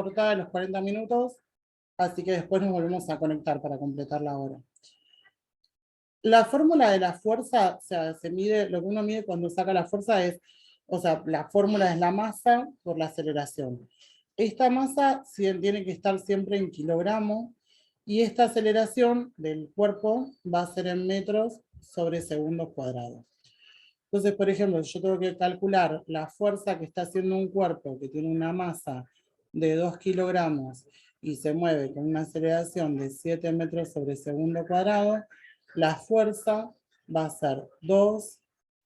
cortada de los 40 minutos, así que después nos volvemos a conectar para completar la hora. La fórmula de la fuerza, o sea, se mide, lo que uno mide cuando saca la fuerza es, o sea, la fórmula es la masa por la aceleración. Esta masa tiene que estar siempre en kilogramos, y esta aceleración del cuerpo va a ser en metros sobre segundos cuadrados. Entonces, por ejemplo, yo tengo que calcular la fuerza que está haciendo un cuerpo que tiene una masa de 2 kilogramos y se mueve con una aceleración de 7 metros sobre segundo cuadrado. La fuerza va a ser 2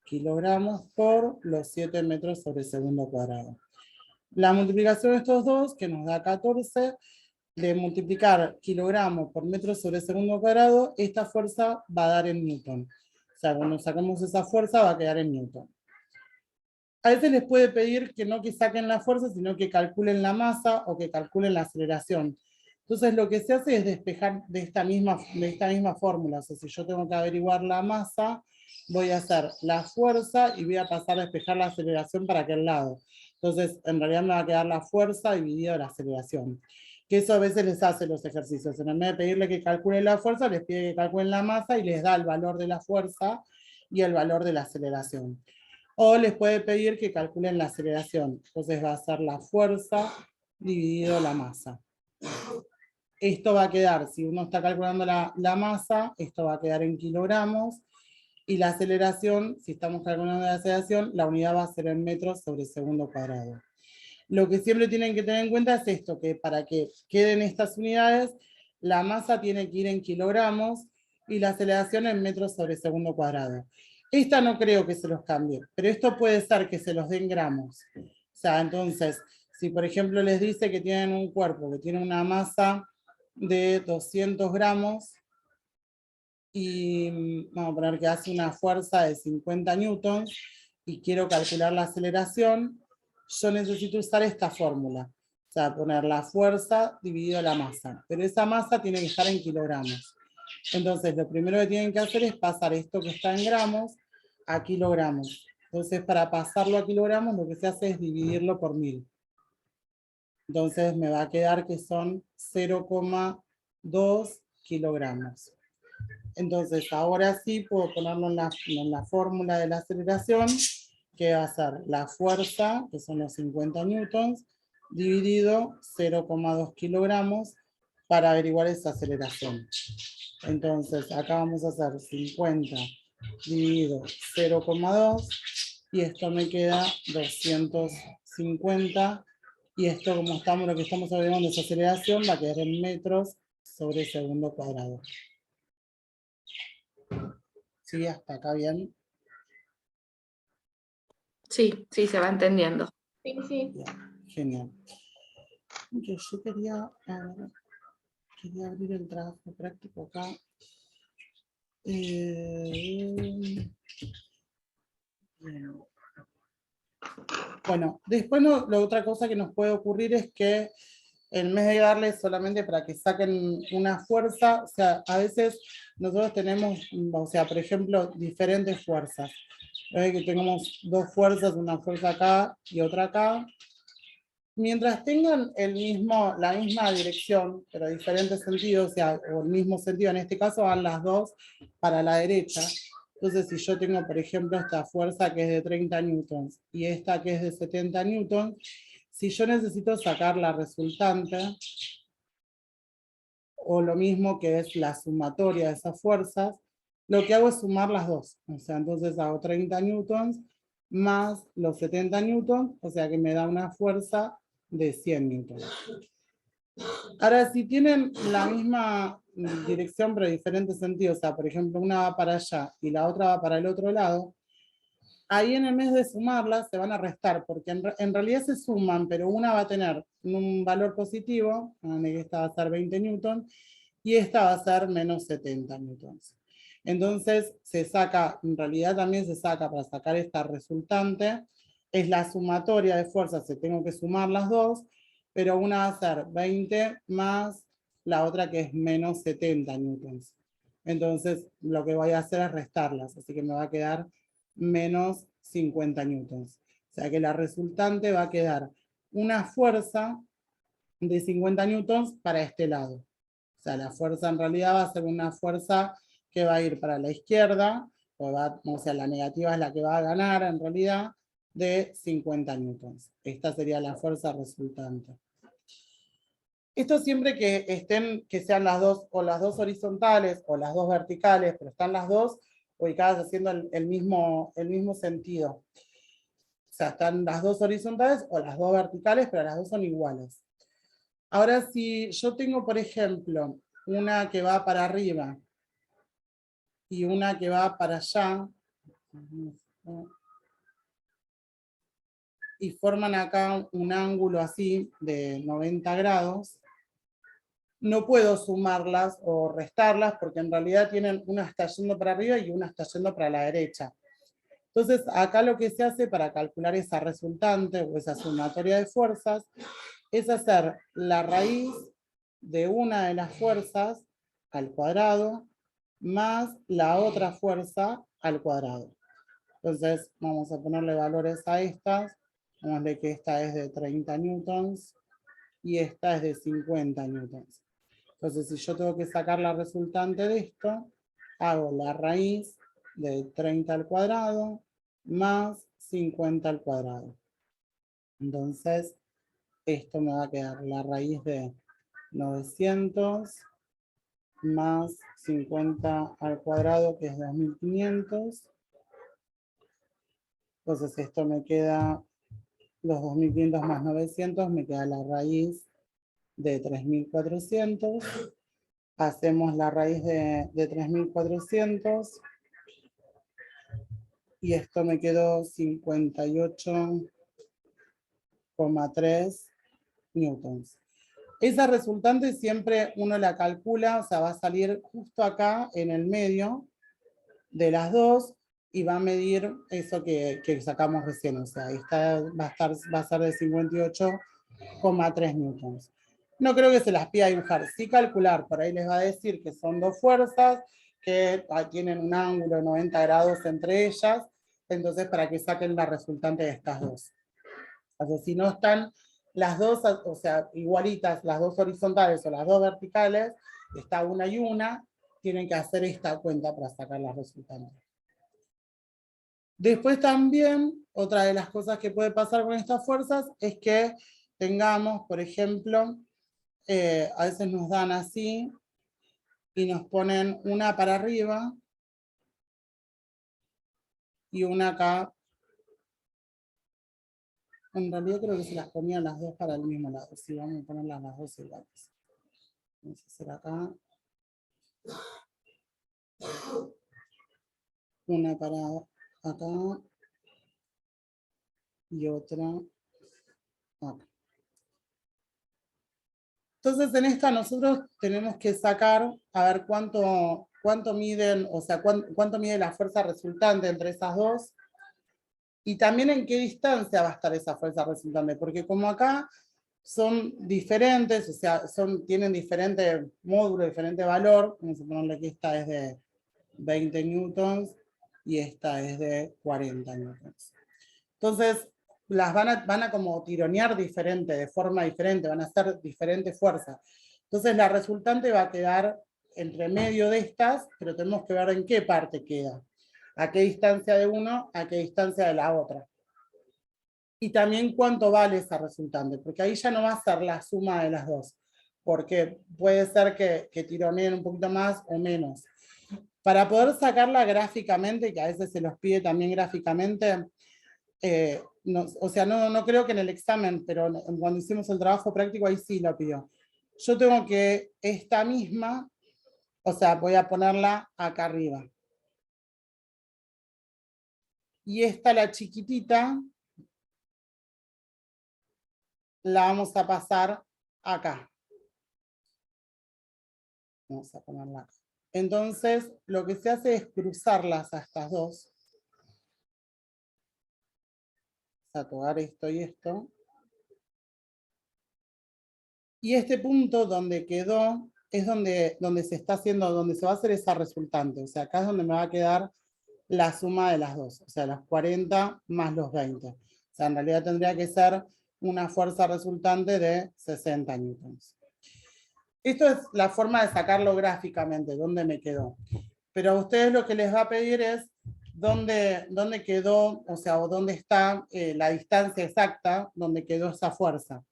kilogramos por los 7 metros sobre segundo cuadrado. La multiplicación de estos dos, que nos da 14, de multiplicar kilogramos por metro sobre segundo cuadrado, esta fuerza va a dar en newton. O sea, cuando sacamos esa fuerza va a quedar en newton. A veces les puede pedir que no que saquen la fuerza, sino que calculen la masa o que calculen la aceleración. Entonces lo que se hace es despejar de esta misma fórmula. O sea, si yo tengo que averiguar la masa, voy a hacer la fuerza y voy a pasar a despejar la aceleración para aquel lado. Entonces, en realidad me va a quedar la fuerza dividida la aceleración. Que eso a veces les hace los ejercicios. En vez de pedirle que calculen la fuerza, les pide que calculen la masa y les da el valor de la fuerza y el valor de la aceleración. O les puede pedir que calculen la aceleración. Entonces va a ser la fuerza dividido la masa. Esto va a quedar, si uno está calculando la masa, esto va a quedar en kilogramos. Y la aceleración, si estamos calculando la aceleración, la unidad va a ser en metros sobre segundo cuadrado. Lo que siempre tienen que tener en cuenta es esto, que para que queden estas unidades, la masa tiene que ir en kilogramos y la aceleración en metros sobre segundo cuadrado. Esta no creo que se los cambie, pero esto puede ser que se los den gramos. O sea, entonces, si por ejemplo les dice que tienen un cuerpo que tiene una masa de 200 gramos y vamos a poner que hace una fuerza de 50 newtons y quiero calcular la aceleración, yo necesito usar esta fórmula. O sea, poner la fuerza dividido la masa. Pero esa masa tiene que estar en kilogramos. Entonces, lo primero que tienen que hacer es pasar esto que está en gramos a kilogramos. Entonces, para pasarlo a kilogramos, lo que se hace es dividirlo por 1000. Entonces, me va a quedar que son 0,2 kilogramos. Entonces, ahora sí puedo ponerlo en la fórmula de la aceleración, que va a ser la fuerza, que son los 50 newtons, dividido 0,2 kilogramos para averiguar esa aceleración. Entonces, acá vamos a hacer 50 dividido 0,2, y esto me queda 250, y esto, como estamos, lo que estamos averiguando esa aceleración, va a quedar en metros sobre segundo cuadrado. ¿Sí? ¿Hasta acá bien? Sí, sí, se va entendiendo. Sí, sí. Bien, genial. Yo quería abrir el trabajo práctico acá. Bueno, después la otra cosa que nos puede ocurrir es que en vez de darles solamente para que saquen una fuerza, o sea, a veces nosotros tenemos, o sea, por ejemplo, diferentes fuerzas. Que tengamos dos fuerzas, una fuerza acá y otra acá. Mientras tengan la misma dirección, pero diferentes sentidos, o sea, o el mismo sentido, en este caso van las dos para la derecha. Entonces, si yo tengo, por ejemplo, esta fuerza que es de 30 newtons y esta que es de 70 newtons, si yo necesito sacar la resultante, o lo mismo que es la sumatoria de esas fuerzas, lo que hago es sumar las dos. O sea, entonces hago 30 newtons más los 70 newtons, o sea que me da una fuerza de 100 newtons. Ahora, si tienen la misma dirección pero diferentes sentidos, o sea, por ejemplo, una va para allá y la otra va para el otro lado, ahí en el vez de sumarlas se van a restar, porque en realidad se suman, pero una va a tener un valor positivo, esta va a ser 20 newtons, y esta va a ser menos 70 newtons. Entonces se saca, en realidad también se saca para sacar esta resultante, es la sumatoria de fuerzas, se tengo que sumar las dos, pero una va a ser 20 más la otra que es menos 70 newtons. Entonces lo que voy a hacer es restarlas, así que me va a quedar menos 50 newtons. O sea que la resultante va a quedar una fuerza de 50 newtons para este lado. O sea, la fuerza en realidad va a ser una fuerza que va a ir para la izquierda, o sea, la negativa es la que va a ganar en realidad, de 50 newtons. Esta sería la fuerza resultante. Esto siempre que sean las dos, o las dos horizontales, o las dos verticales, pero están las dos ubicadas haciendo el mismo sentido. O sea, están las dos horizontales o las dos verticales, pero las dos son iguales. Ahora, si yo tengo, por ejemplo, una que va para arriba y una que va para allá, y forman acá un ángulo así de 90 grados, no puedo sumarlas o restarlas porque en realidad una está yendo para arriba y una está yendo para la derecha. Entonces, acá lo que se hace para calcular esa resultante o esa sumatoria de fuerzas es hacer la raíz de una de las fuerzas al cuadrado más la otra fuerza al cuadrado. Entonces, vamos a ponerle valores a estas. Vamos a que esta es de 30 newtons y esta es de 50 newtons. Entonces, si yo tengo que sacar la resultante de esto, hago la raíz de 30 al cuadrado más 50 al cuadrado. Entonces, esto me va a quedar la raíz de 900 más 50 al cuadrado, que es 2500. Entonces, esto me queda, los 2500 más 900, me queda la raíz de 3400. Hacemos la raíz de 3400 y esto me quedó 58,3 newtons. Esa resultante siempre uno la calcula, o sea, va a salir justo acá en el medio de las dos y va a medir eso que sacamos recién, o sea, esta va a ser de 58,3 newtons. No creo que se las pida dibujar, sí calcular, por ahí les va a decir que son dos fuerzas, que tienen un ángulo de 90 grados entre ellas, entonces para que saquen la resultante de estas dos. O sea, si no están las dos, o sea, igualitas, las dos horizontales o las dos verticales, está una y una, tienen que hacer esta cuenta para sacar las resultantes. Después también, otra de las cosas que puede pasar con estas fuerzas es que tengamos, por ejemplo, a veces nos dan así y nos ponen una para arriba y una acá. En realidad creo que se las ponían las dos para el mismo lado. Sí, vamos a ponerlas las dos iguales. Vamos a hacer acá. Una para acá y otra acá. Entonces en esta nosotros tenemos que sacar a ver cuánto miden, o sea, cuánto mide la fuerza resultante entre esas dos y también en qué distancia va a estar esa fuerza resultante, porque como acá son diferentes, o sea, tienen diferente módulo, diferente valor, vamos a ponerle que esta es de 20 newtons y esta es de 40 newtons. Entonces, las van a como tironear diferente, de forma diferente, van a hacer diferente fuerza. Entonces, la resultante va a quedar entre medio de estas, pero tenemos que ver en qué parte queda. A qué distancia de uno, a qué distancia de la otra. Y también cuánto vale esa resultante, porque ahí ya no va a ser la suma de las dos, porque puede ser que tironeen un poquito más o menos. Para poder sacarla gráficamente, que a veces se los pide también gráficamente, o sea, no creo que en el examen, pero cuando hicimos el trabajo práctico ahí sí lo pidió. Yo tengo que esta misma, o sea, voy a ponerla acá arriba. Y esta, la chiquitita, la vamos a pasar acá. Vamos a ponerla acá. Entonces, lo que se hace es cruzarlas a estas dos. A tocar esto y esto. Y este punto donde quedó es donde se está haciendo, donde se va a hacer esa resultante. O sea, acá es donde me va a quedar la suma de las dos. O sea, los 40 más los 20. O sea, en realidad tendría que ser una fuerza resultante de 60 newtons. Esto es la forma de sacarlo gráficamente, dónde me quedó. Pero a ustedes lo que les va a pedir es dónde quedó, o sea, o dónde está la distancia exacta donde quedó esa fuerza.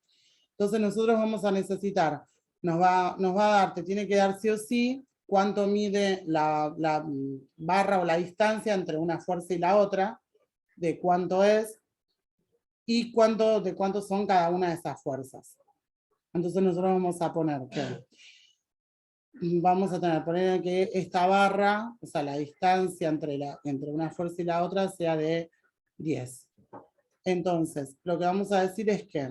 Entonces nosotros vamos a necesitar, nos va a dar, te tiene que dar sí o sí, cuánto mide la barra o la distancia entre una fuerza y la otra, de cuánto es, y de cuánto son cada una de esas fuerzas. Entonces nosotros vamos a poner que vamos a poner que esta barra, o sea, la distancia entre una fuerza y la otra sea de 10. Entonces, lo que vamos a decir es que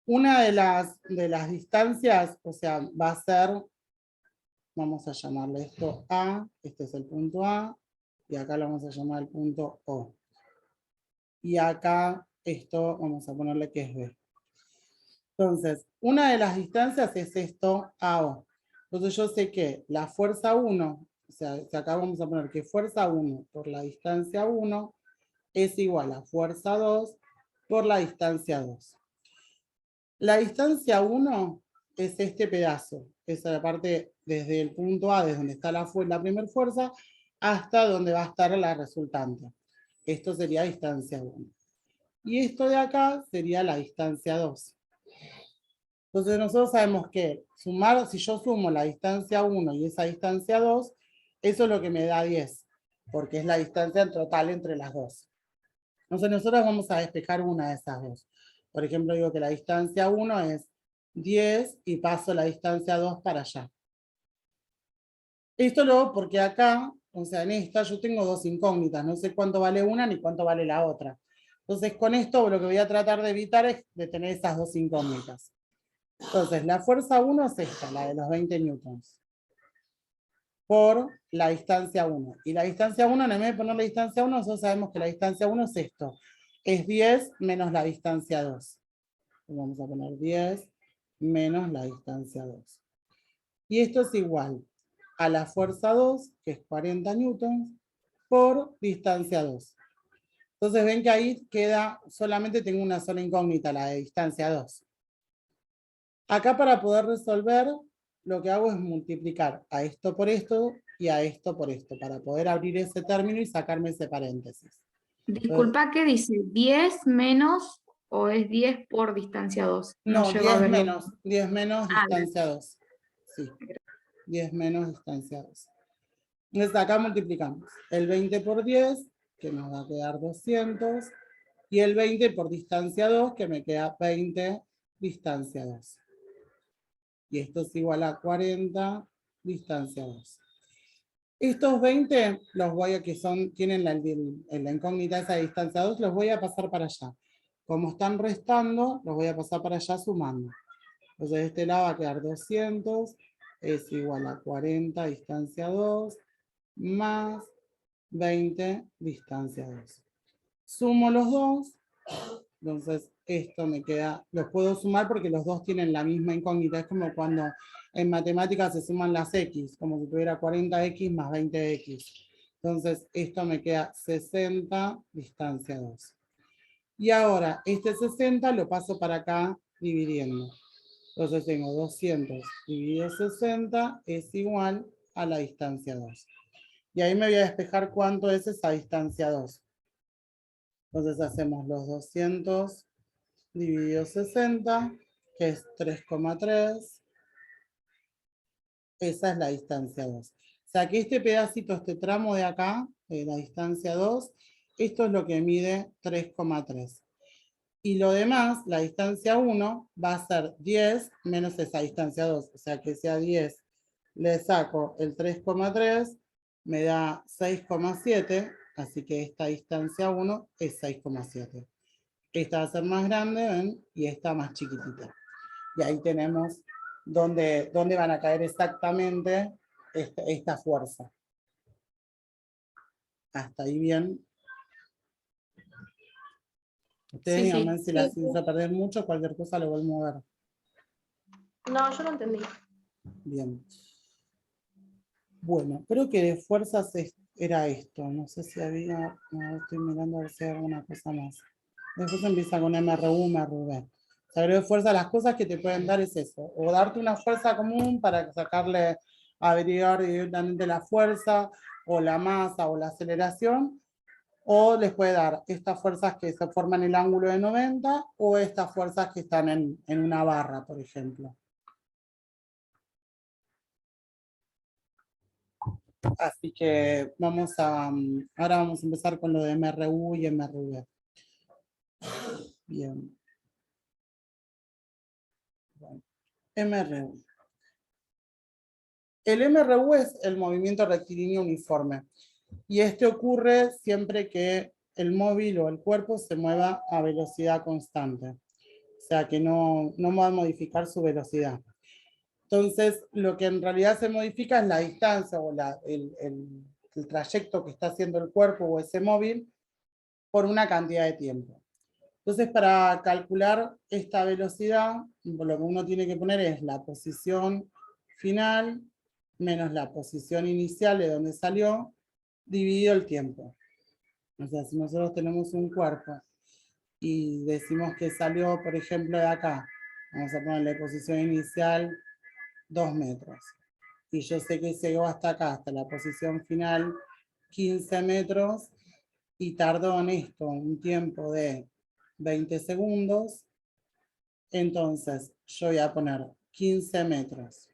una de las distancias, o sea, va a ser, vamos a llamarle esto A, este es el punto A, y acá lo vamos a llamar el punto O. Y acá esto vamos a ponerle que es B. Entonces, una de las distancias es esto, AO. Entonces yo sé que la fuerza 1, o sea, acá vamos a poner que fuerza 1 por la distancia 1 es igual a fuerza 2 por la distancia 2. La distancia 1 es este pedazo, esa es la parte desde el punto A, desde donde está la primera fuerza, hasta donde va a estar la resultante. Esto sería distancia 1. Y esto de acá sería la distancia 2. Entonces nosotros sabemos que sumar, si yo sumo la distancia 1 y esa distancia 2, eso es lo que me da 10, porque es la distancia total entre las dos. Entonces nosotros vamos a despejar una de esas dos. Por ejemplo, digo que la distancia 1 es 10 y paso la distancia 2 para allá. Esto luego porque acá, o sea, en esta yo tengo dos incógnitas, no sé cuánto vale una ni cuánto vale la otra. Entonces con esto lo que voy a tratar de evitar es de tener esas dos incógnitas. Entonces, la fuerza 1 es esta, la de los 20 newtons, por la distancia 1. Y la distancia 1, en vez de poner la distancia 1, nosotros sabemos que la distancia 1 es esto. Es 10 menos la distancia 2. Vamos a poner 10 menos la distancia 2. Y esto es igual a la fuerza 2, que es 40 newtons, por distancia 2. Entonces ven que ahí queda, solamente tengo una sola incógnita, la de distancia 2. Acá para poder resolver, lo que hago es multiplicar a esto por esto y a esto por esto, para poder abrir ese término y sacarme ese paréntesis. Disculpa, ¿qué dice? ¿10 menos o es 10 por distancia 2? No No, llego a 10 verlo. menos, 10 menos Ah, distancia 2. Sí, 10 menos distancia 2. Entonces acá multiplicamos el 20 por 10, que nos va a quedar 200, y el 20 por distancia 2, que me queda 20 distancia 2. Y esto es igual a 40 distancia 2. Estos 20 los voy a, que tienen la incógnita esa de distancia 2, los voy a pasar para allá. Como están restando, los voy a pasar para allá sumando. Entonces de este lado va a quedar 200, es igual a 40 distancia 2, más 20 distancia 2. Sumo los dos, entonces esto me queda, los puedo sumar porque los dos tienen la misma incógnita. Es como cuando en matemáticas se suman las x, como si tuviera 40x más 20x. Entonces esto me queda 60 distancia 2. Y ahora este 60 lo paso para acá dividiendo. Entonces tengo 200 dividido 60 es igual a la distancia 2. Y ahí me voy a despejar cuánto es esa distancia 2. Entonces hacemos los 200 dividido 60, que es 3,3. Esa es la distancia 2. O sea que este pedacito, este tramo de acá, de la distancia 2, esto es lo que mide 3,3. Y lo demás, la distancia 1, va a ser 10 menos esa distancia 2. O sea que sea 10, le saco el 3,3, me da 6,7. Así que esta distancia 1 es 6,7. Esta va a ser más grande, ¿ven? Y esta más chiquitita. Y ahí tenemos dónde van a caer exactamente esta fuerza. Hasta ahí bien. Ustedes sí, díganme sí. si la hizo perder mucho, cualquier cosa lo vuelvo a ver. No, yo no entendí. Bien. Bueno, creo que de fuerzas era esto. No sé si había... No, estoy mirando a ver si hay alguna cosa más. Después empieza con MRU, MRV. Se agrega fuerza, las cosas que te pueden dar es eso, o darte una fuerza común para sacarle, averiguar directamente la fuerza, o la masa, o la aceleración, o les puede dar estas fuerzas que se forman el ángulo de 90, o estas fuerzas que están en una barra, por ejemplo. Así que ahora vamos a empezar con lo de MRU y MRV. Bien. Bueno, MRU. El MRU es el movimiento rectilíneo uniforme. Y este ocurre siempre que el móvil o el cuerpo se mueva a velocidad constante. O sea, que no va a modificar su velocidad. Entonces, lo que en realidad se modifica es la distancia o el trayecto que está haciendo el cuerpo o ese móvil por una cantidad de tiempo. Entonces, para calcular esta velocidad, lo que uno tiene que poner es la posición final menos la posición inicial de donde salió, dividido el tiempo. O sea, si nosotros tenemos un cuerpo y decimos que salió, por ejemplo, de acá, vamos a ponerle posición inicial 2 metros. Y yo sé que llegó hasta acá, hasta la posición final 15 metros, y tardó en esto un tiempo de 20 segundos, entonces yo voy a poner 15 metros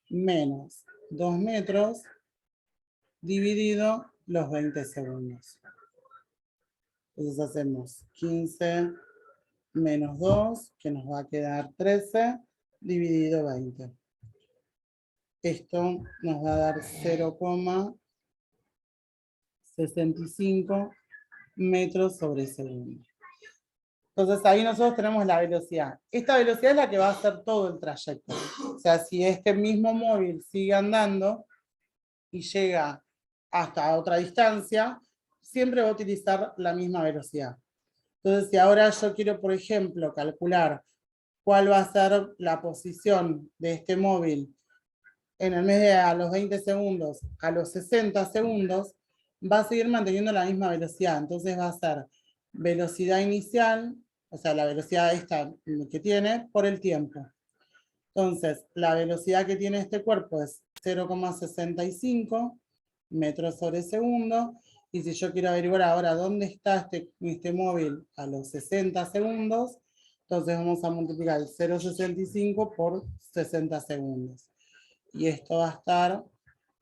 menos 2 metros dividido los 20 segundos. Entonces hacemos 15 menos 2, que nos va a quedar 13, dividido 20. Esto nos va a dar 0,65 metros sobre segundo. Entonces ahí nosotros tenemos la velocidad. Esta velocidad es la que va a hacer todo el trayecto. O sea, si este mismo móvil sigue andando y llega hasta otra distancia, siempre va a utilizar la misma velocidad. Entonces, si ahora yo quiero, por ejemplo, calcular cuál va a ser la posición de este móvil en el mes de a los 20 segundos, a los 60 segundos, va a seguir manteniendo la misma velocidad. Entonces va a ser velocidad inicial, o sea, la velocidad esta que tiene, por el tiempo. Entonces, la velocidad que tiene este cuerpo es 0,65 metros sobre segundo. Y si yo quiero averiguar ahora dónde está este móvil a los 60 segundos, entonces vamos a multiplicar el 0,65 por 60 segundos. Y esto va a estar,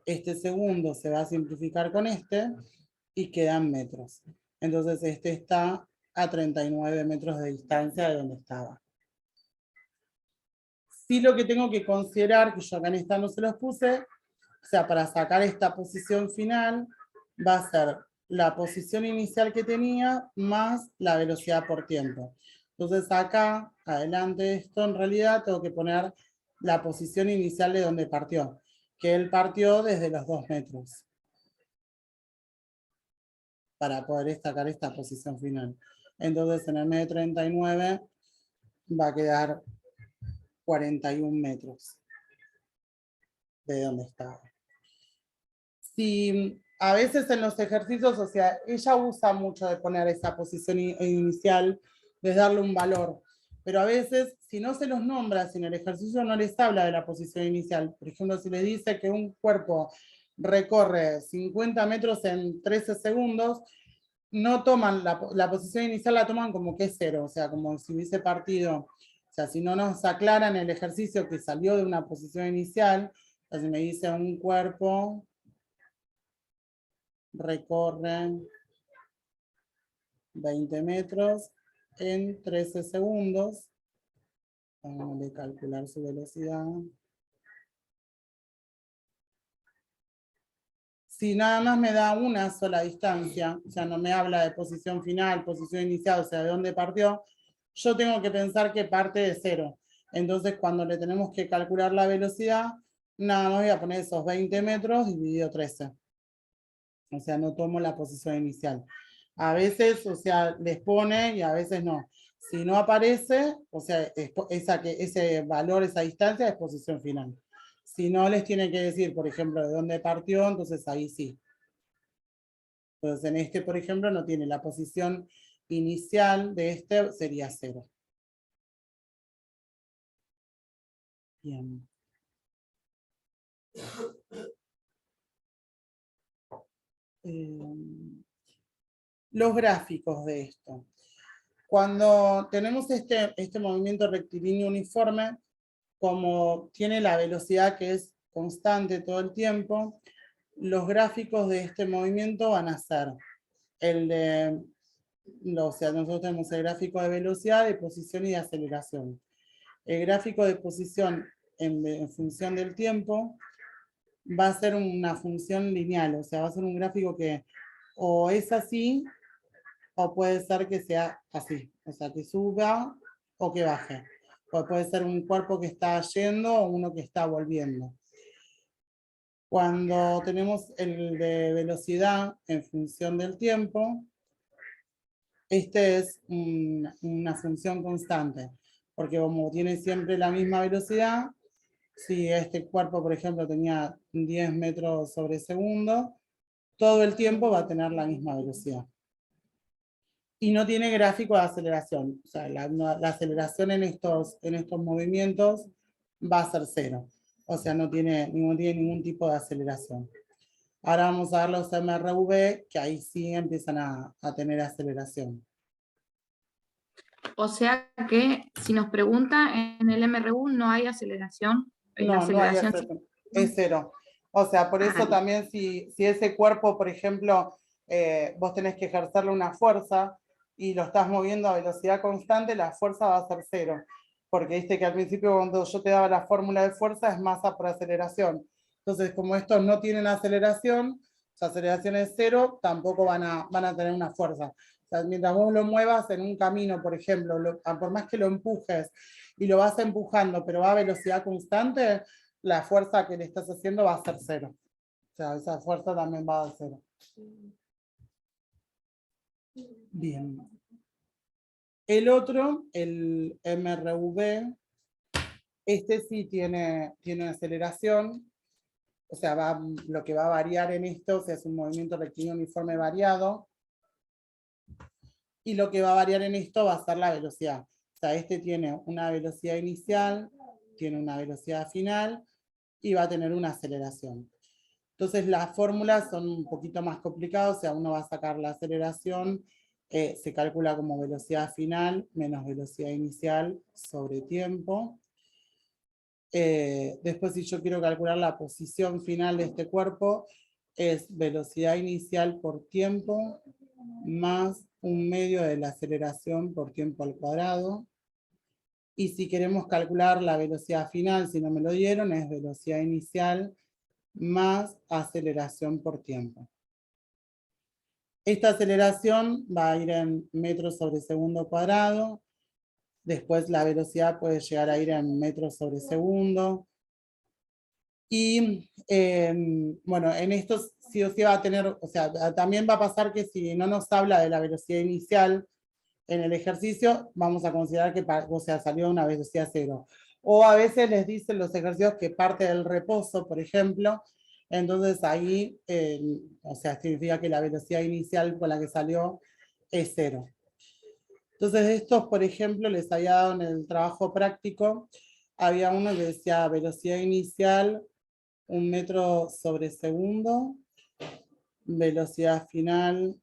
este segundo se va a simplificar con este y quedan metros. Entonces este está a 39 metros de distancia de donde estaba. Sí, lo que tengo que considerar, que yo acá en esta no se los puse, o sea, para sacar esta posición final, va a ser la posición inicial que tenía más la velocidad por tiempo. Entonces acá, adelante de esto, en realidad tengo que poner la posición inicial de donde partió, que él partió desde los 2 metros, para poder sacar esta posición final. Entonces en el medio de 39 va a quedar 41 metros de donde estaba. Si a veces en los ejercicios, o sea, ella usa mucho de poner esa posición inicial, de darle un valor, pero a veces, si no se los nombra, si en el ejercicio no les habla de la posición inicial, por ejemplo, si le dice que un cuerpo recorre 50 metros en 13 segundos, no toman la posición inicial, la toman como que es 0, o sea, como si hubiese partido. O sea, si no nos aclaran el ejercicio que salió de una posición inicial, entonces me dice un cuerpo recorre 20 metros en 13 segundos. Vamos a calcular su velocidad. Si nada más me da una sola distancia, o sea, no me habla de posición final, posición inicial, o sea, de dónde partió, yo tengo que pensar que parte de 0. Entonces, cuando le tenemos que calcular la velocidad, nada más voy a poner esos 20 metros dividido 13. O sea, no tomo la posición inicial. A veces, o sea, les pone y a veces no. Si no aparece, o sea, ese valor, esa distancia es posición final. Si no, les tiene que decir, por ejemplo, de dónde partió, entonces ahí sí. Entonces, en este, por ejemplo, no tiene la posición inicial de este sería 0. Bien. Los gráficos de esto. Cuando tenemos este movimiento rectilíneo uniforme, como tiene la velocidad que es constante todo el tiempo, los gráficos de este movimiento van a ser el de, o sea, nosotros tenemos el gráfico de velocidad, de posición y de aceleración. El gráfico de posición en función del tiempo va a ser una función lineal, o sea, va a ser un gráfico que o es así, o puede ser que sea así, o sea, que suba o que baje. O puede ser un cuerpo que está yendo o uno que está volviendo. Cuando tenemos el de velocidad en función del tiempo, este es una función constante, porque como tiene siempre la misma velocidad, si este cuerpo, por ejemplo, tenía 10 metros sobre segundo, todo el tiempo va a tener la misma velocidad. Y no tiene gráfico de aceleración. O sea, la aceleración en estos movimientos va a ser 0. O sea, no tiene ningún tipo de aceleración. Ahora vamos a ver los MRV, que ahí sí empiezan a tener aceleración. O sea que si nos pregunta en el MRU no hay aceleración. No, no hay aceleración aceleración. Es 0. O sea, por eso también si ese cuerpo, por ejemplo, vos tenés que ejercerle una fuerza y lo estás moviendo a velocidad constante, la fuerza va a ser 0. Porque viste que al principio cuando yo te daba la fórmula de fuerza es masa por aceleración. Entonces, como estos no tienen aceleración, su aceleración es 0, tampoco van a tener una fuerza. O sea, mientras vos lo muevas en un camino, por ejemplo, por más que lo empujes y lo vas empujando, pero va a velocidad constante, la fuerza que le estás haciendo va a ser 0. O sea, esa fuerza también va a ser 0. Bien. El otro, el MRV, este sí tiene aceleración. O sea, lo que va a variar en esto, o sea, es un movimiento rectilíneo uniforme variado. Y lo que va a variar en esto va a ser la velocidad. O sea, este tiene una velocidad inicial, tiene una velocidad final y va a tener una aceleración. Entonces las fórmulas son un poquito más complicadas, o sea, uno va a sacar la aceleración, se calcula como velocidad final menos velocidad inicial sobre tiempo. Después, si yo quiero calcular la posición final de este cuerpo, es velocidad inicial por tiempo más 1/2 de la aceleración por tiempo al cuadrado. Y si queremos calcular la velocidad final, si no me lo dieron, es velocidad inicial más aceleración por tiempo. Esta aceleración va a ir en metros sobre segundo cuadrado. Después la velocidad puede llegar a ir en metros sobre segundo. Y bueno, en esto sí o sí va a tener, o sea, también va a pasar que si no nos habla de la velocidad inicial en el ejercicio, vamos a considerar que, o sea, salió a una velocidad 0. O a veces les dicen los ejercicios que parte del reposo, por ejemplo, entonces ahí, o sea, significa que la velocidad inicial con la que salió es 0. Entonces estos, por ejemplo, les había dado en el trabajo práctico, había uno que decía velocidad inicial 1 metro sobre segundo, velocidad final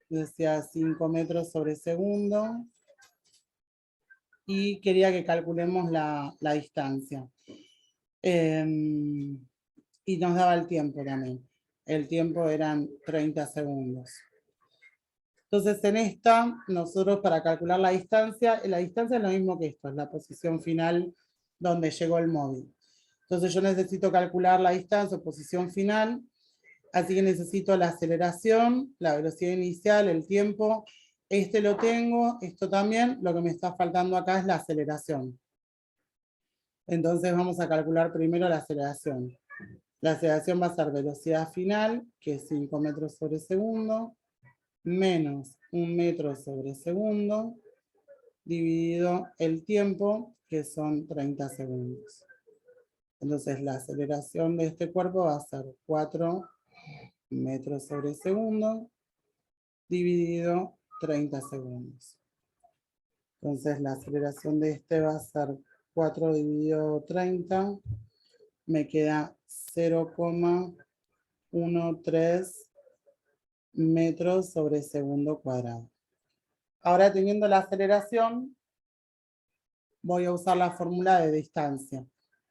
decía 5 metros sobre segundo, y quería que calculemos la distancia. Y nos daba el tiempo también. El tiempo eran 30 segundos. Entonces en esta, nosotros para calcular la distancia es lo mismo que esto, es la posición final donde llegó el móvil. Entonces yo necesito calcular la distancia o posición final, así que necesito la aceleración, la velocidad inicial, el tiempo. Este lo tengo, esto también, lo que me está faltando acá es la aceleración. Entonces vamos a calcular primero la aceleración. La aceleración va a ser velocidad final, que es 5 metros sobre segundo, menos 1 metro sobre segundo, dividido el tiempo, que son 30 segundos. Entonces la aceleración de este cuerpo va a ser 4 metros sobre segundo, dividido 30 segundos. Entonces la aceleración de este va a ser 4 dividido 30, me queda 0,13 metros sobre segundo cuadrado. Ahora, teniendo la aceleración, voy a usar la fórmula de distancia.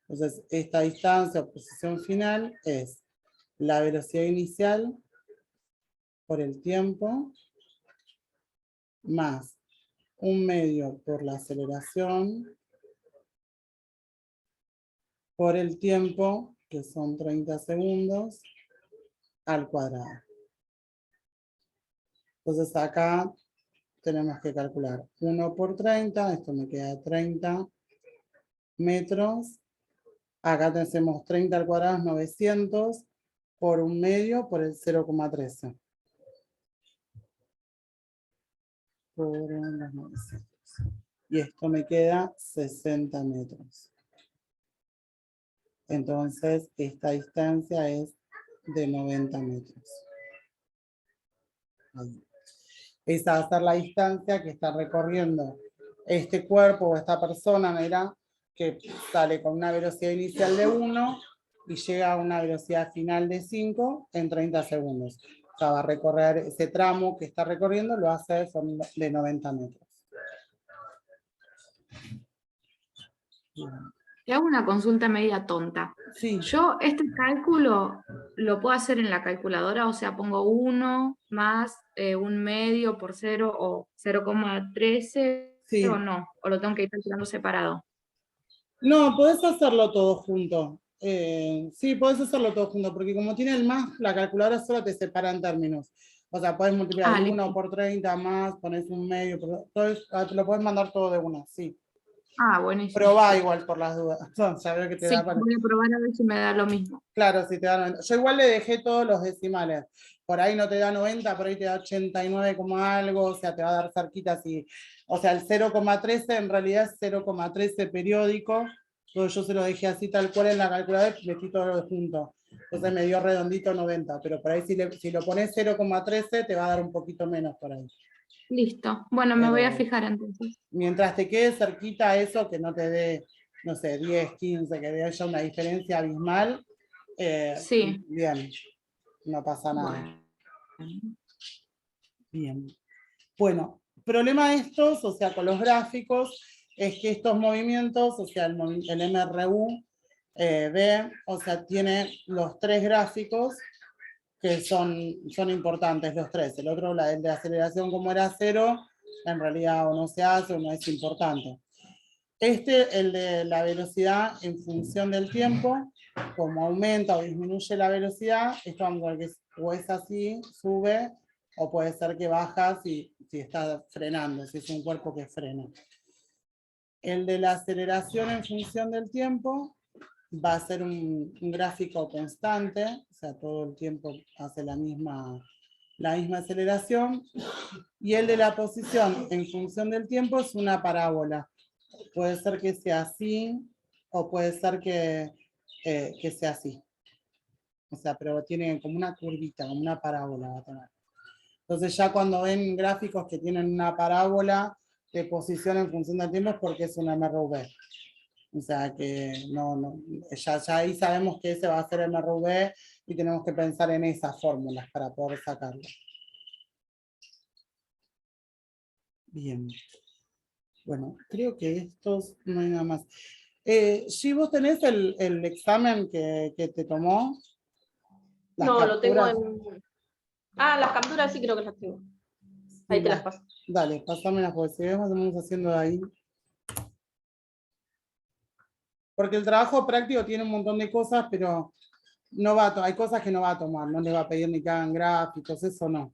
Entonces, esta distancia o posición final es la velocidad inicial por el tiempo más 1/2 por la aceleración por el tiempo, que son 30 segundos, al cuadrado. Entonces acá tenemos que calcular 1 por 30, esto me queda 30 metros. Acá tenemos 30 al cuadrado, 900, por 1/2 por el 0,13. Por los 900. Y esto me queda 60 metros. Entonces, esta distancia es de 90 metros. Ahí. Esa va a ser la distancia que está recorriendo este cuerpo o esta persona, mira, que sale con una velocidad inicial de 1 y llega a una velocidad final de 5 en 30 segundos. O sea, va a recorrer ese tramo que está recorriendo, lo hace de 90 metros. Te hago una consulta media tonta. Sí. Yo este cálculo lo puedo hacer en la calculadora, o sea, pongo 1 más 1/2 por 0 o 0,13 Sí. o no, o lo tengo que ir calculando separado. No, podés hacerlo todo junto. Sí, podés hacerlo todo junto, porque como tiene el más, la calculadora solo te separa en términos. O sea, podés multiplicar 1 listo. por 30 más, pones 1/2, te lo podés mandar todo de una, sí. Buenísimo. Probá igual por las dudas. Ya veo que te Sí, da para... voy a probar a ver si me da lo mismo. Claro, si te da 90. Yo igual le dejé todos los decimales. Por ahí no te da 90, por ahí te da 89 como algo, o sea, te va a dar cerquita así. O sea, el 0,13 en realidad es 0,13 periódico. Entonces yo se lo dejé así tal cual en la calculadora y metí todo junto. Entonces me dio redondito 90, pero por ahí si lo pones 0,13 te va a dar un poquito menos por ahí. Listo. Bueno, me voy a fijar entonces. Mientras te quede cerquita eso, que no te dé, no sé, 10, 15, que haya una diferencia abismal, Sí. bien, no pasa nada. Bueno. Bien. Bueno, problema de estos, o sea, con los gráficos, es que estos movimientos, o sea, el MRU B, o sea, tiene los 3 gráficos que son importantes, los 3. El otro, el de aceleración como era 0, en realidad o no se hace o no es importante. El de la velocidad en función del tiempo, como aumenta o disminuye la velocidad, esto o es así, sube, o puede ser que baja si está frenando, si es un cuerpo que frena. El de la aceleración en función del tiempo va a ser un gráfico constante, o sea, todo el tiempo hace la misma aceleración. Y el de la posición en función del tiempo es una parábola. Puede ser que sea así, o puede ser que sea así. O sea, pero tiene como una curvita, como una parábola va a tener. Entonces ya cuando ven gráficos que tienen una parábola de posición en función del tiempo es porque es una MRV. O sea que ya ahí sabemos que ese va a ser el MRV y tenemos que pensar en esas fórmulas para poder sacarlo. Bien. Bueno, creo que estos no hay nada más. ¿Sí vos tenés el examen que te tomó? No, lo tengo en... las capturas sí creo que las tengo. Ahí te las paso. Dale, pásamelas, porque si vemos, vamos haciendo de ahí. Porque el trabajo práctico tiene un montón de cosas, pero no hay cosas que no va a tomar, no le va a pedir ni que hagan gráficos, eso no.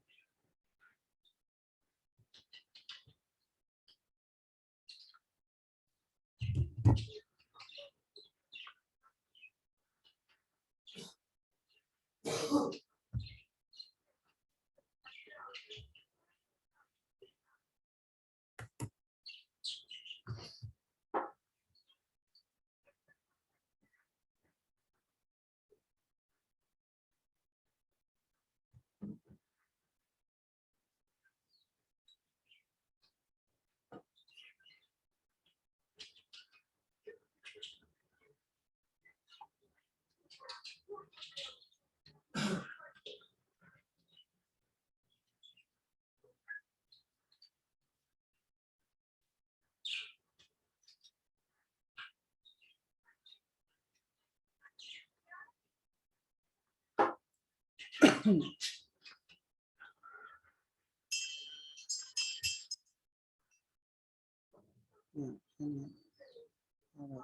Bien, genial. A ver.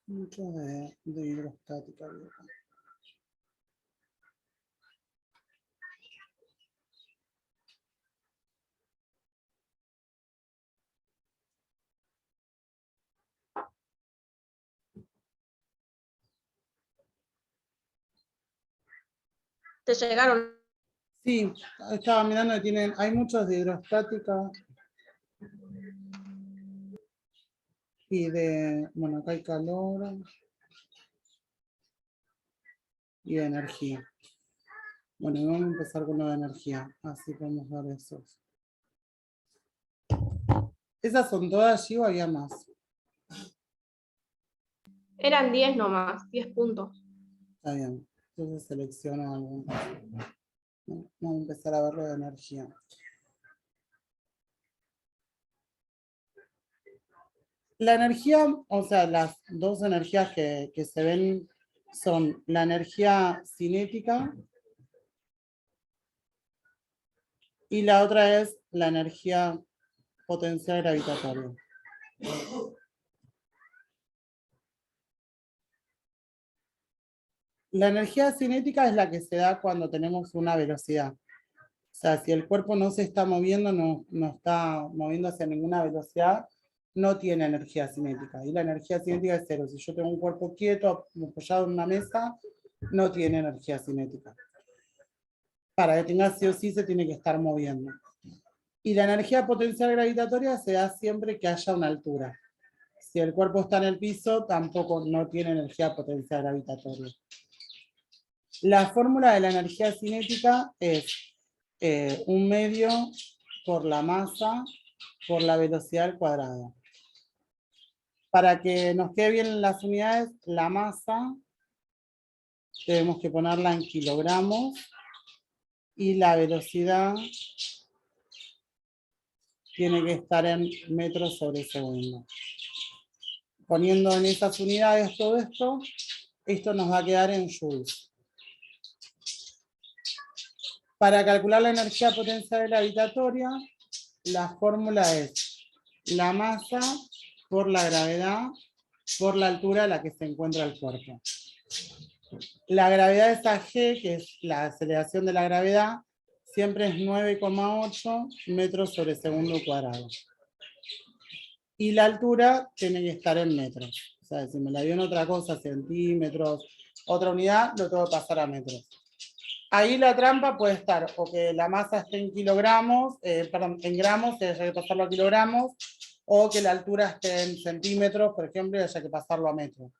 Mucho de hidrostática. ¿Te llegaron? Sí, estaba mirando que tienen, hay muchos de hidrostática y de, bueno, acá hay calor y de energía. Bueno, y vamos a empezar con lo de energía, así podemos ver esos. ¿Esas son todas allí o había más? Eran 10 nomás, 10 puntos. Está bien, entonces selecciono algo. Vamos a empezar a ver lo de energía. La energía, o sea, las dos energías que se ven son la energía cinética y la otra es la energía potencial gravitatoria. La energía cinética es la que se da cuando tenemos una velocidad. O sea, si el cuerpo no se está moviendo, no está moviendo hacia ninguna velocidad, no tiene energía cinética. Y la energía cinética es cero. Si yo tengo un cuerpo quieto, apoyado en una mesa, no tiene energía cinética. Para que tenga sí o sí se tiene que estar moviendo. Y la energía potencial gravitatoria se da siempre que haya una altura. Si el cuerpo está en el piso, tampoco no tiene energía potencial gravitatoria. La fórmula de la energía cinética es 1 medio por la masa por la velocidad al cuadrado. Para que nos quede bien las unidades, la masa tenemos que ponerla en kilogramos y la velocidad tiene que estar en metros sobre segundo. Poniendo en esas unidades todo esto, esto nos va a quedar en joules. Para calcular la energía potencial gravitatoria, la fórmula es la masa por la gravedad por la altura a la que se encuentra el cuerpo. La gravedad es G, que es la aceleración de la gravedad, siempre es 9,8 metros sobre segundo cuadrado. Y la altura tiene que estar en metros. O sea, si me la dio en otra cosa, centímetros, otra unidad, lo tengo que pasar a metros. Ahí la trampa puede estar o que la masa esté en kilogramos, en gramos, que haya que pasarlo a kilogramos, o que la altura esté en centímetros, por ejemplo, y haya que pasarlo a metros.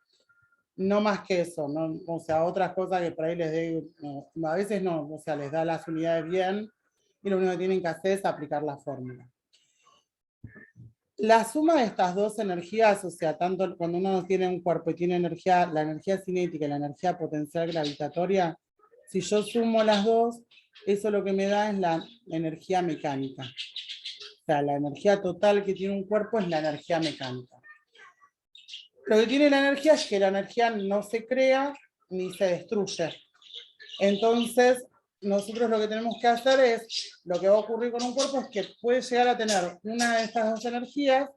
No más que eso, ¿no? O sea, otras cosas que por ahí les dé, no, a veces no, o sea, les da las unidades bien, y lo único que tienen que hacer es aplicar la fórmula. La suma de estas dos energías, o sea, tanto cuando uno tiene un cuerpo y tiene energía, la energía cinética y la energía potencial gravitatoria, si yo sumo las dos, eso lo que me da es la energía mecánica. O sea, la energía total que tiene un cuerpo es la energía mecánica. Lo que tiene la energía es que la energía no se crea ni se destruye. Entonces, nosotros lo que tenemos que hacer es, lo que va a ocurrir con un cuerpo es que puede llegar a tener una de estas dos energías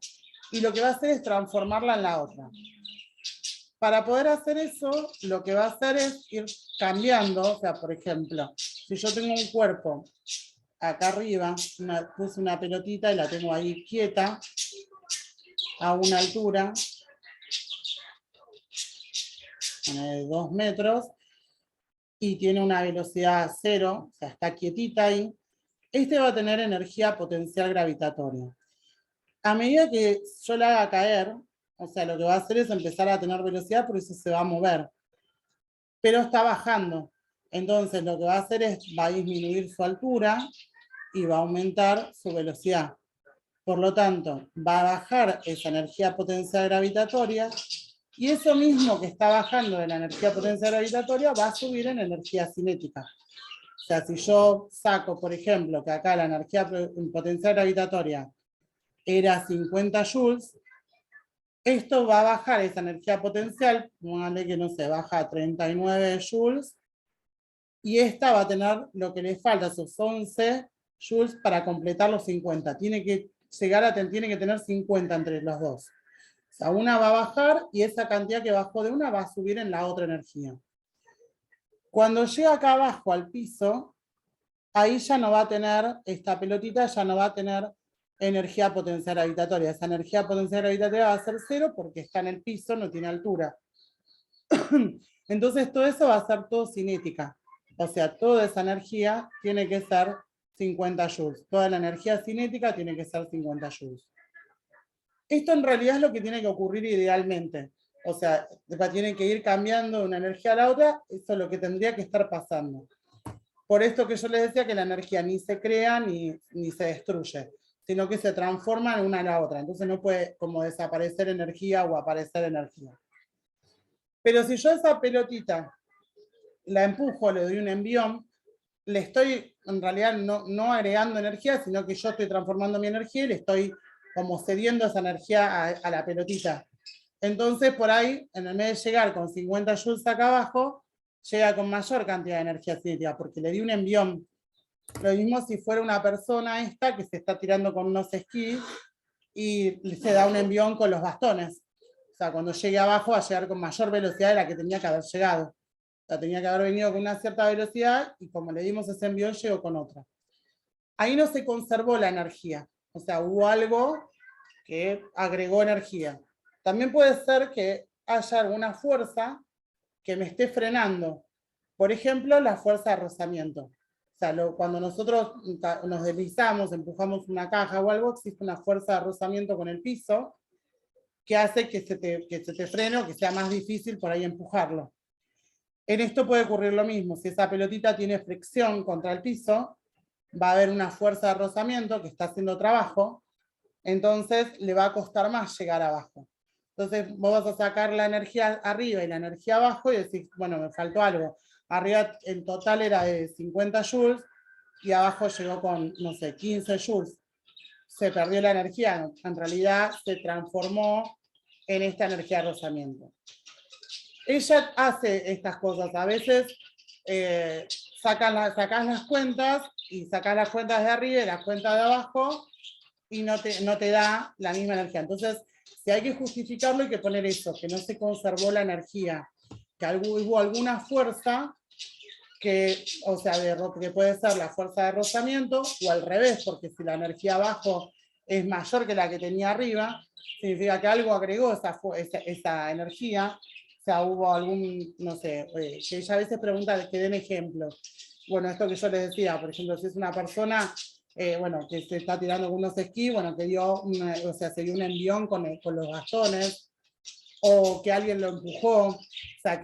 y lo que va a hacer es transformarla en la otra. Para poder hacer eso, lo que va a hacer es ir cambiando, o sea, por ejemplo, si yo tengo un cuerpo acá arriba, puse una pelotita y la tengo ahí quieta, a una altura de 2 metros, y tiene una velocidad 0, o sea, está quietita ahí, este va a tener energía potencial gravitatoria. A medida que yo la haga caer, o sea, lo que va a hacer es empezar a tener velocidad, por eso se va a mover. Pero está bajando. Entonces, lo que va a hacer es, va a disminuir su altura y va a aumentar su velocidad. Por lo tanto, va a bajar esa energía potencial gravitatoria, y eso mismo que está bajando de la energía potencial gravitatoria va a subir en energía cinética. O sea, si yo saco, por ejemplo, que acá la energía potencial gravitatoria era 50 joules, esto va a bajar esa energía potencial, póngale que no se baja a 39 joules, y esta va a tener lo que le falta, esos 11 joules para completar los 50. Tiene que tener 50 entre los dos. O sea, una va a bajar y esa cantidad que bajó de una va a subir en la otra energía. Cuando llega acá abajo al piso, ahí ya no va a tener, esta pelotita ya no va a tener energía potencial gravitatoria. Esa energía potencial gravitatoria va a ser 0 porque está en el piso, no tiene altura. Entonces todo eso va a ser todo cinética. O sea, toda esa energía tiene que ser 50 joules. Toda la energía cinética tiene que ser 50 joules. Esto en realidad es lo que tiene que ocurrir idealmente. O sea, tiene que ir cambiando de una energía a la otra, eso es lo que tendría que estar pasando. Por esto que yo les decía que la energía ni se crea ni se destruye, sino que se transforma en una a la otra. Entonces no puede como desaparecer energía o aparecer energía. Pero si yo a esa pelotita la empujo, le doy un envión, le estoy en realidad no agregando energía, sino que yo estoy transformando mi energía y le estoy como cediendo esa energía a la pelotita. Entonces por ahí, en vez de llegar con 50 joules acá abajo, llega con mayor cantidad de energía cinética, porque le di un envión. Lo mismo si fuera una persona esta que se está tirando con unos esquís y se da un envión con los bastones. O sea, cuando llegue abajo va a llegar con mayor velocidad de la que tenía que haber llegado. O sea, tenía que haber venido con una cierta velocidad y como le dimos ese envión, llegó con otra. Ahí no se conservó la energía. O sea, hubo algo que agregó energía. También puede ser que haya alguna fuerza que me esté frenando. Por ejemplo, la fuerza de rozamiento. O sea, cuando nosotros nos deslizamos, empujamos una caja o algo, existe una fuerza de rozamiento con el piso que hace que se te frene o que sea más difícil por ahí empujarlo. En esto puede ocurrir lo mismo. Si esa pelotita tiene fricción contra el piso, va a haber una fuerza de rozamiento que está haciendo trabajo, entonces le va a costar más llegar abajo. Entonces vos vas a sacar la energía arriba y la energía abajo y decís, bueno, me faltó algo. Arriba el total era de 50 joules y abajo llegó con, no sé, 15 joules. Se perdió la energía, en realidad se transformó en esta energía de rozamiento. Ella hace estas cosas, a veces sacás las cuentas y sacás las cuentas de arriba y las cuentas de abajo y no te da la misma energía. Entonces, si hay que justificarlo, hay que poner eso, que no se conservó la energía, que hubo alguna fuerza que, o sea, que puede ser la fuerza de rozamiento o al revés, porque si la energía abajo es mayor que la que tenía arriba, significa que algo agregó esa energía. O sea, hubo algún, no sé, que ella a veces pregunta que den ejemplos. Bueno, esto que yo les decía, por ejemplo, si es una persona bueno, que se está tirando con unos esquís, bueno, que o sea, se dio un envión con los bastones, o que alguien lo empujó, o sea,